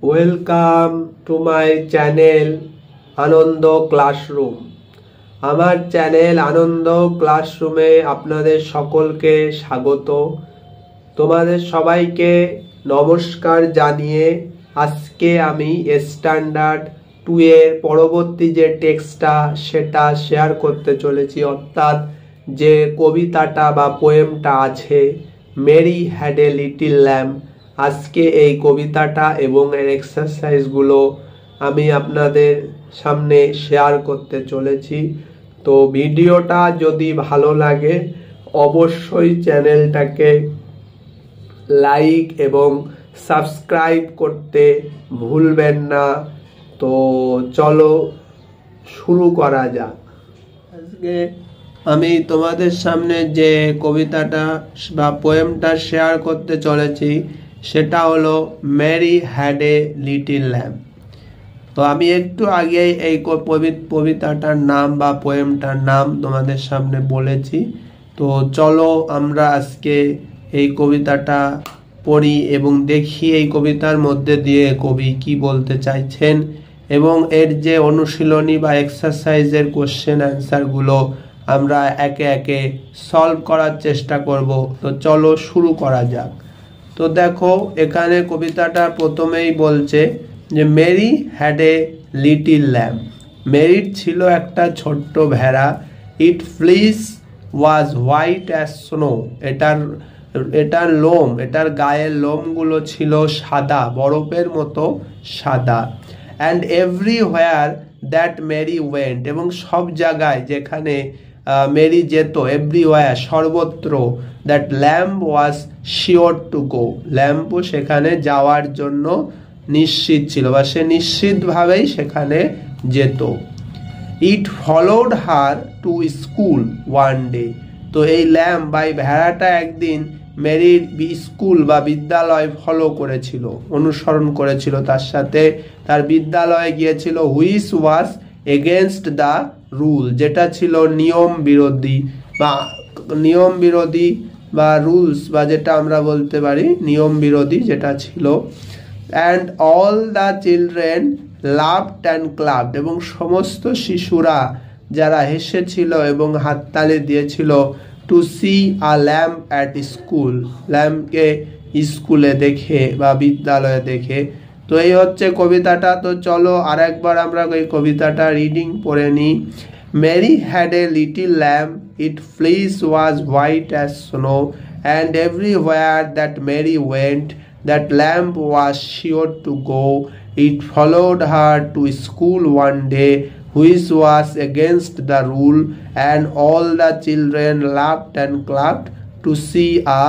Welcome to my channel Ananda classroom. আমার channel Ananda ক্লাসরুমে আপনাদের সকলকে স্বাগত। তোমাদের সবাইকে নমস্কার জানিয়ে আজকে আমি স্ট্যান্ডার্ড 2 এর পরবর্তী যে টেক্সটটা সেটা শেয়ার করতে চলেছি, অর্থাৎ যে কবিতাটা বা পোয়েমটা আছে Mary had a little lamb. আজকে এই কবিতাটা এবং এর এক্সারসাইজগুলো আমি আপনাদের সামনে শেয়ার করতে চলেছি। তো ভিডিওটা যদি ভালো লাগে অবশ্যই চ্যানেলটাকে লাইক এবং সাবস্ক্রাইব করতে ভুলবেন না। তো চলো শুরু করা যাক। আজকে আমি তোমাদের সামনে যে কবিতাটা বা পোয়েমটা শেয়ার করতে চলেছি সেটা হলো Mary had a little lamb. তো আমি একটু আগে এই কবিতাটার নাম বা পোয়েমটার নাম তোমাদের সামনে বলেছি। তো চলো আমরা আজকে এই কবিতাটা পড়ি এবং দেখি এই কবিতার মধ্যে দিয়ে কবি কি বলতে চাইছেন এবং এর যে অনুশীলনী বা এক্সারসাইজের কোশ্চেন অ্যান্সারগুলো আমরা একে একে সলভ করার চেষ্টা করব। তো চলো শুরু করা যাক। তো দেখো এখানে কবিতাটা প্রথমেই বলছে যে Mary had a little lamb. মেরির ছিল একটা ছোট্ট ভেড়া। It fleece was white as snow. এটার লোম, এটার গায়ের লোমগুলো ছিল সাদা, বরফের মতো সাদা। And everywhere that Mary went, এবং সব জায়গায় যেখানে মেরি যেত, এভরিওয়ার সর্বত্র, that lamb was sure to go, ল্যাম্বও সেখানে যাওয়ার জন্য নিশ্চিত ছিল বা সে নিশ্চিতভাবেই সেখানে যেত। It followed her to school one day. তো এই ল্যাম্ব বা এই ভেড়াটা একদিন মেরির স্কুল বা বিদ্যালয় ফলো করেছিল, অনুসরণ করেছিল, তার সাথে তার বিদ্যালয়ে গিয়েছিল। Which was against the rule, যেটা ছিল নিয়ম বিরোধী বা রুলস, বা যেটা আমরা বলতে পারি নিয়ম বিরোধী যেটা ছিল। And all the children laughed and clapped, এবং সমস্ত শিশুরা যারা হেসেছিল এবং হাততালি দিয়েছিল। To see a lamb at school, ল্যাম্বকে স্কুলে দেখে বা বিদ্যালয়ে দেখে। তো এই হচ্ছে কবিতাটা। তো চলো আরেকবার আমরা এই কবিতাটা রিডিং পড়ে নিই। Mary had a little lamb, it fleece was white as snow, and everywhere that Mary went, that lamb was sure to go. It followed her to school one day, which was against the rule, and all the children laughed and clapped to see a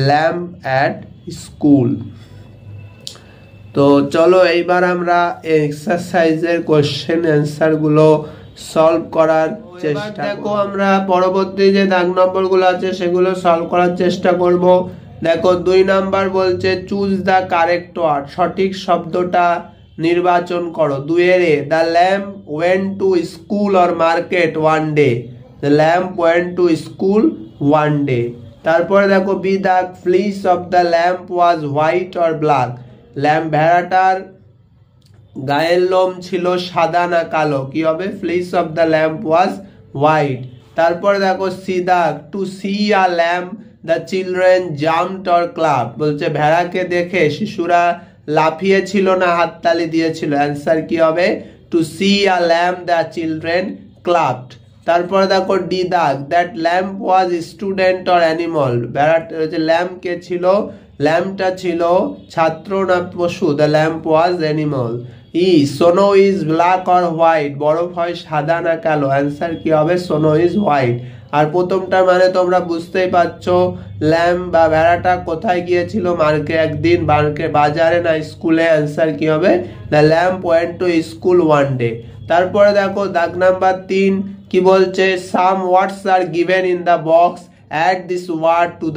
lamb at school. তো চলো এইবার আমরা এক্সারসাইজের question answer গুলো solve করার চেষ্টা দেখো। আমরা পরবর্তী যে দাগ নম্বরগুলো আছে সেগুলো সলভ করার চেষ্টা করব। দেখো 2 নাম্বার বলছে চুজ দ্য কারেক্ট ওয়ার্ড, সঠিক শব্দটা নির্বাচন করো। 2 এর A, the lamb went to school or market one day, the lamb went to school one day. তারপরে দেখো B, the fleece of the lamb was white or black, lamb ভেড়াটার গায়ের লোম ছিল সাদা না কালো, কি হবে? Fleece of the lamb was white. তারপরে দেখো C, the to see a lamb the children jumped or clap, বলছে ভেড়াকে দেখে শিশুরা লাফিয়েছিল না হাততালি দিয়েছিল। অ্যান্সার কি হবে? To see a lamb the children clubbed. তারপরে দেখো ডি, দাগ, that lamb was student or animal, ভেড়াটা হচ্ছে ল্যাম্ব কে ছিল, ল্যাম্বটা ছিল ছাত্র না পশু, the lamb was animal. E, snow is black or white, বরফ হয় সাদা না কালো। অ্যান্সার কি হবে? সোনো ইজ হোয়াইট। আর প্রথমটা মানে তোমরা বুঝতেই পারছো, ল্যাম্ব বা ভেড়াটা কোথায় গিয়েছিল? একদিন বাজারে না স্কুলে। অ্যান্সার কি হবে? The lamb went to school one day. তারপরে দেখো দাগ নাম্বার 3 কি বলছে, some words are given in the box, add this word to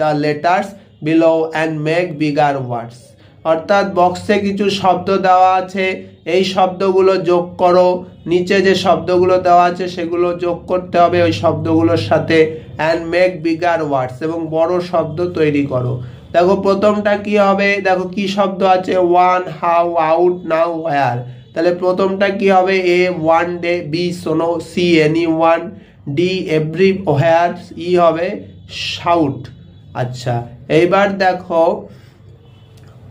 the letters below and make bigger words. অর্থাৎ বক্সে কিছু শব্দ দেওয়া আছে, এই শব্দগুলো যোগ করো, নিচে যে শব্দগুলো দেওয়া আছে সেগুলো যোগ করতে হবে ওই শব্দগুলোর সাথে, অ্যান্ড মেক বিগার ওয়ার্ডস, এবং বড় শব্দ তৈরি করো। দেখো প্রথমটা কি হবে, দেখো কি শব্দ আছে, one, how, out, now, where. তাহলে প্রথমটা কি হবে, এ ওয়ান ডে, বি শোনো, C anyone, D everywhere, E হবে শাউট। আচ্ছা এইবার দেখো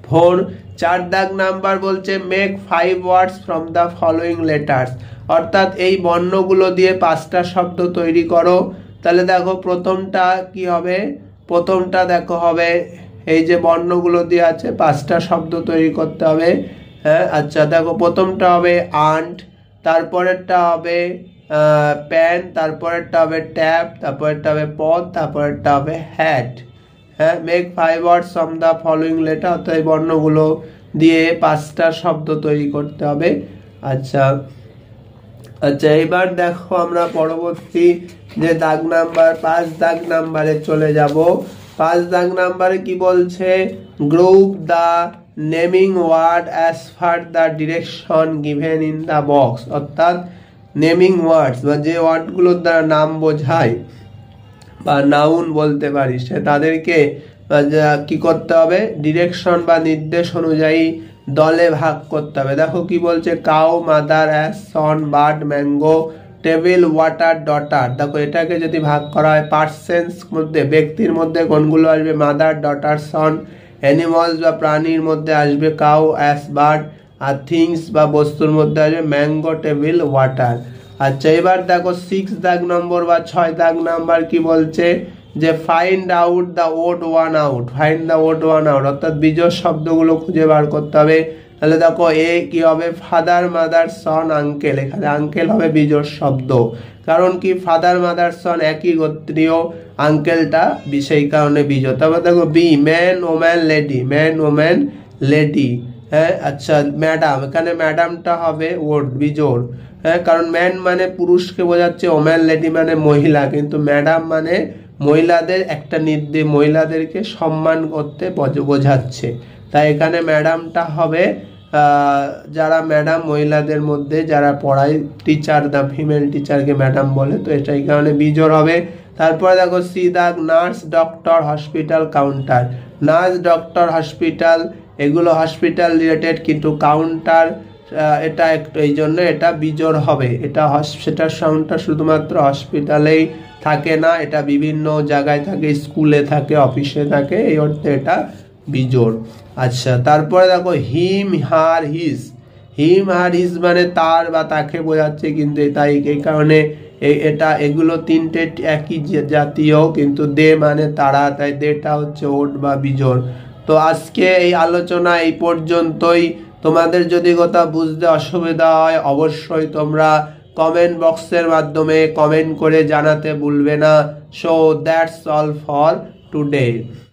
4 4 দাগ নাম্বার বলছে make 5 words from the following letters, অর্থাৎ এই বর্ণগুলো দিয়ে 5টা শব্দ তৈরি করো। তাহলে দেখো প্রথমটা কি হবে, প্রথমটা দেখো হবে এই যে বর্ণগুলো দিয়ে আছে 5টা শব্দ তৈরি করতে হবে। হ্যাঁ আচ্ছা দেখো প্রথমটা হবে আন্ট, তারপরেরটা হবে প্যান, তারপরেরটা হবে ট্যাপ, তারপরেরটা হবে পথ, তারপরেরটা হবে হ্যাট। হ্যাঁ make 5 words from the following letter, অর্থাৎ এই বর্ণগুলো দিয়ে 5টা শব্দ তৈরি করতে হবে। আচ্ছা আচ্ছা এবার দেখো আমরা পরবর্তী যে দাগ নাম্বার 5 দাগ নাম্বারে চলে যাব। 5 দাগ নাম্বারে কি বলছে, group the naming word as per the direction given in the box, অর্থাৎ নেমিং ওয়ার্ডস বা যে ওয়ার্ডগুলোর দ্বারা নাম বোঝায় বা নাউন বলতে পারি, সে তাদেরকে কি করতে হবে, ডিরেকশন বা নির্দেশ অনুযায়ী দলে ভাগ করতে হবে। দেখো কি বলছে, cow, mother, ass, son, bird, mango, table, water, daughter. দেখো এটাকে যদি ভাগ করা হয় পার্সেন্স মধ্যে, ব্যক্তির মধ্যে কোনগুলো আসবে, মাদার, ডটার, সন। অ্যানিমালস বা প্রাণীর মধ্যে আসবে কাউ, অ্যাস, বার্ড। আর থিংস বা বস্তুর মধ্যে আসবে ম্যাঙ্গো, টেবিল, ওয়াটার। আচ্ছা এবার দেখো 6 দাগ নম্বর বা 6 দাগ নাম্বার কি বলছে, যে find out the odd one out, find the odd one out, অর্থাৎ বিজোড় শব্দগুলো খুঁজে বার করতে হবে। তাহলে দেখো এ কি হবে, ফাদার, মাদার, সন, আঙ্কেল। এখানে আঙ্কেল হবে বিজোড় শব্দ, কারণ কি ফাদার, মাদার, সন একই গোত্রীয়, আঙ্কেলটা সেই কারণে বিজোড়। তারপর দেখো B, man, woman, lady, man, woman, lady. হ্যাঁ আচ্ছা ম্যাডাম, এখানে ম্যাডামটা হবে ওড বিজোড়। হ্যাঁ কারণ ম্যান মানে পুরুষকে বোঝাচ্ছে, ওম্যান লেডি মানে মহিলা, কিন্তু ম্যাডাম মানে মহিলাদের একটা নির্দেশ, মহিলাদেরকে সম্মান করতে বোঝাচ্ছে। তাই এখানে ম্যাডামটা হবে যারা ম্যাডাম মহিলাদের মধ্যে যারা পড়ায়, টিচার, দা ফিমেল টিচারকে ম্যাডাম বলে, তো এটা এই কারণে বিজোড় হবে। তারপরে দেখো সি দাগ, nurse, doctor, hospital, counter. Nurse, doctor, hospital এগুলো হসপিটাল রিলেটেড, কিন্তু কাউন্টার এটা একটু এই জন্য এটা বিজোড় হবে। এটা সেটার সাউন্ডটা শুধুমাত্র হসপিটালেই থাকে না, এটা বিভিন্ন জায়গায় থাকে, স্কুলে থাকে, অফিসে থাকে, এই অর্থে এটা বিজোড়। আচ্ছা তারপরে দেখো হিম, হার, হিজ। হিম, হার, হিজ মানে তার বা তাকে বোঝাচ্ছে, কিন্তু তাই এই কারণে এটা এগুলো তিনটে একই জাতীয়, কিন্তু দে মানে তারা, তাই দেটা হচ্ছে ওড বা বিজোড়। তো আজকে এই আলোচনা এই পর্যন্তই। তোমাদের যদি কোথাও বুঝতে অসুবিধা হয় অবশ্যই তোমরা কমেন্ট বক্সের মাধ্যমে কমেন্ট করে জানাতে ভুলবে না। So that's all for today.